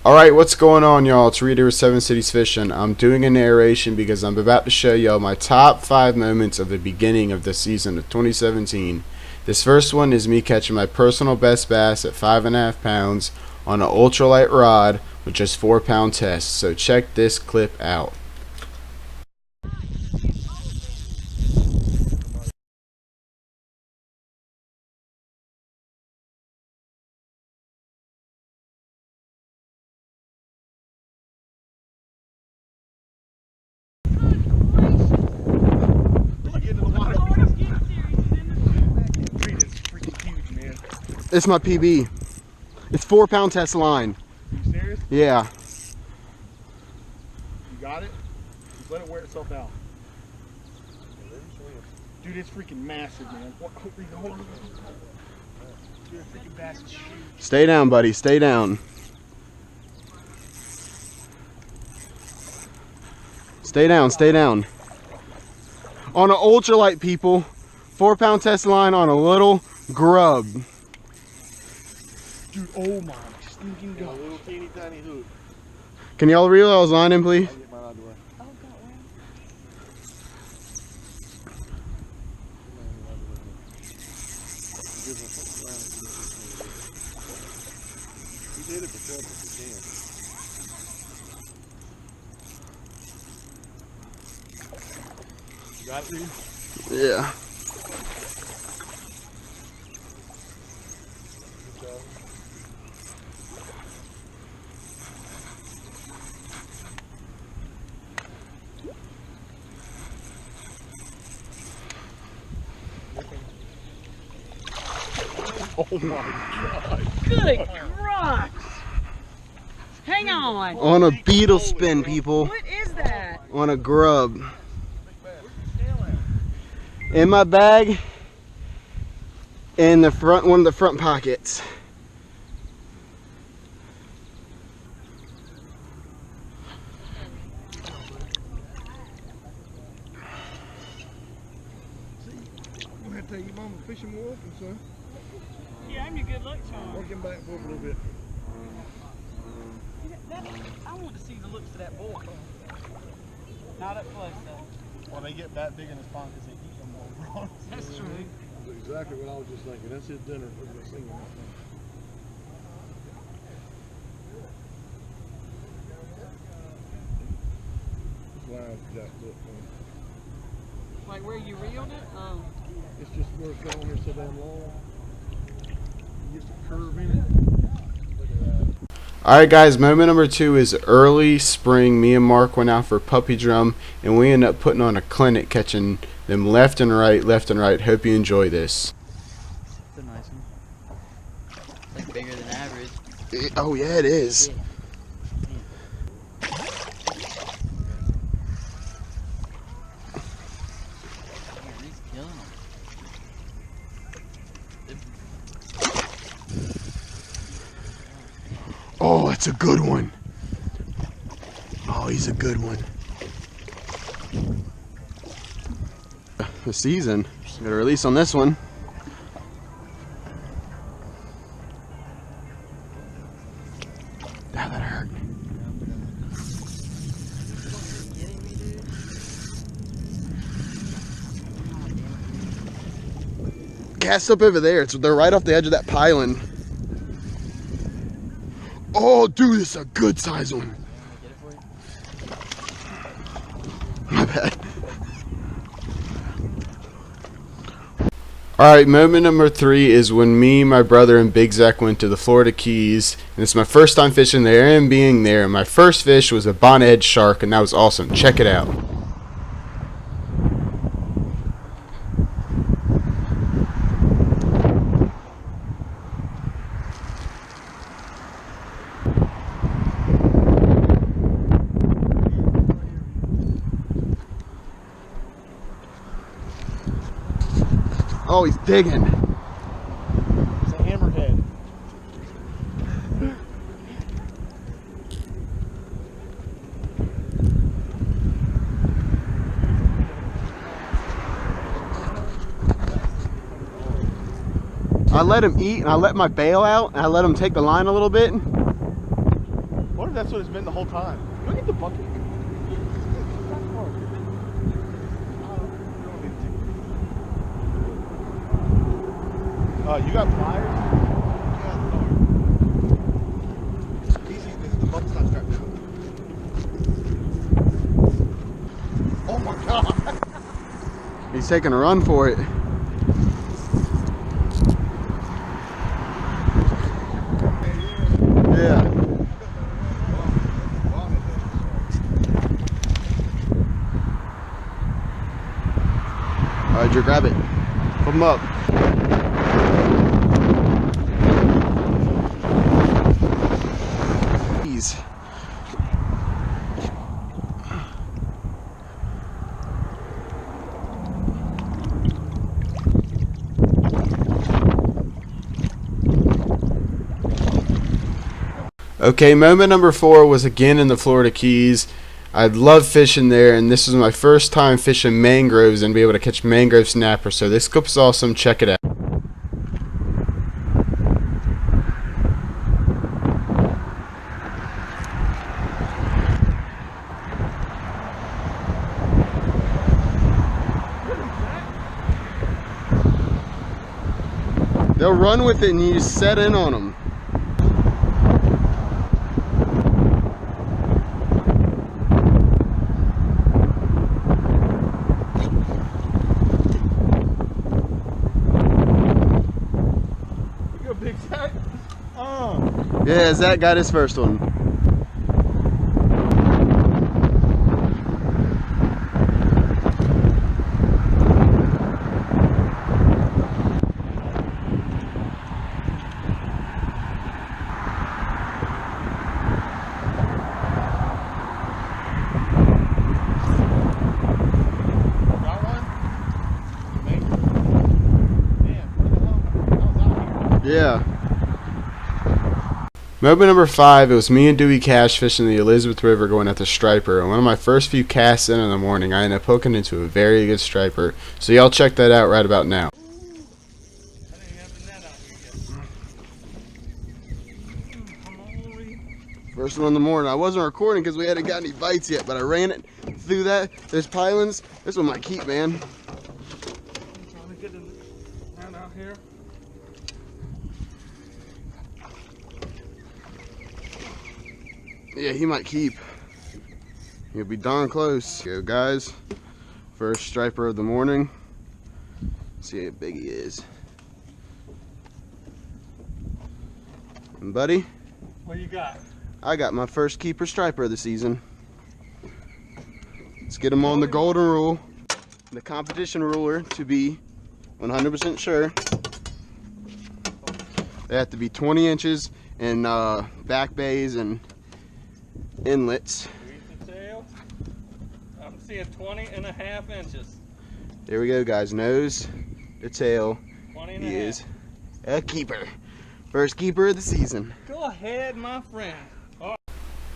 Alright, what's going on, y'all? It's Reader with 7 Cities Fishing. I'm doing a narration because I'm about to show y'all my top 5 moments of the beginning of the season of 2017. This first one is me catching my personal best bass at 5.5 pounds on an ultralight rod with just 4-pound test. So check this clip out. This is my PB. It's 4-pound test line. Are you serious? Yeah. You got it? Just let it wear itself out. Dude, it's freaking massive, man. Dude, a freaking bass is huge. Stay down, buddy. Stay down. Stay down. Stay down. On an ultralight, people. 4-pound test line on a little grub. Dude, oh my stinking god. A little teeny tiny hook. Can y'all reel those line in, please? I'll get mine out of the way. Oh, God, wow. You did it before, but you can. You got it, dude? Yeah. Oh my god. Good cross! Hang on. On a beetle spin, people. What is that? On a grub. In my bag. In the front, one of the front pockets. I'm gonna tell you, mama, fishing more often, son. Yeah, I'm your good luck charm. Working back and forth a little bit. I want to see the looks of that boy. Not up close, though. Well, they get that big in his pond because they eat them more prawns. That's true. That's exactly what I was just thinking. That's his dinner. Look at that thing right there. This line's jacked up, man. Like where you reeled it? Oh. It's just where it's got on here so damn long. It gets a curve in it. Look at that. Alright guys, moment number 2 is early spring. Me and Mark went out for puppy drum and we ended up putting on a clinic catching them left and right, left and right. Hope you enjoy this. It's a nice one. It's like bigger than average. Oh yeah, it is. Man, he's killing them. Oh, it's a good one. Oh, he's a good one. The season. Got a release on this one. Ah, that hurt. Cast up over there. They're right off the edge of that piling. Oh, dude, this is a good size one. My bad. Alright, moment number 3 is when me, my brother, and Big Zach went to the Florida Keys. And it's my first time fishing there and being there. My first fish was a bonnethead shark, and that was awesome. Check it out. Oh, he's digging. It's a hammerhead. I let him eat and I let my bail out and I let him take the line a little bit. What? that's what it's been the whole time. Look at the bucket. You got pliers? Yeah, easy. The bucket's not strapped down. Oh my god! He's taking a run for it. Yeah. Alright, Drew, grab it. Put him up. Jeez. Okay, moment number 4 was again in the Florida Keys. I love fishing there, and this was my first time fishing mangroves and be able to catch mangrove snapper. So this clip's awesome. Check it out. They'll run with it, and you just set in on them. Big Zach. Yeah, Zach got his first one. Got one? Damn, what the hell? I was out here. Yeah. Moment number 5, it was me and Dewey Cash fishing the Elizabeth River going at the striper. And one of my first few casts in the morning, I ended up hooking into a very good striper. So y'all check that out right about now. First one in the morning. I wasn't recording because we hadn't got any bites yet, but I ran it through that. There's pilings. This one might keep, man. I'm trying to get it right out here. Yeah, he might keep. He'll be darn close. Go, guys. First striper of the morning. See how big he is. And buddy, What you got? I got my first keeper striper of the season. Let's get him on the golden rule, the competition ruler, to be 100% sure. They have to be 20 inches in back bays and inlets. The tail. I'm seeing 20.5 inches. There we go, guys. Nose to tail. 20 and He a is a keeper. First keeper of the season. Go ahead, my friend.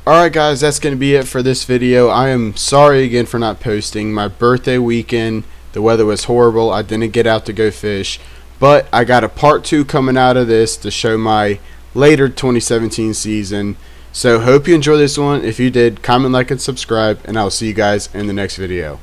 Alright guys, that's going to be it for this video. I am sorry again for not posting. My birthday weekend, the weather was horrible. I didn't get out to go fish. But I got a part 2 coming out of this to show my later 2017 season. So hope you enjoyed this one. If you did, comment, like, and subscribe. And I'll see you guys in the next video.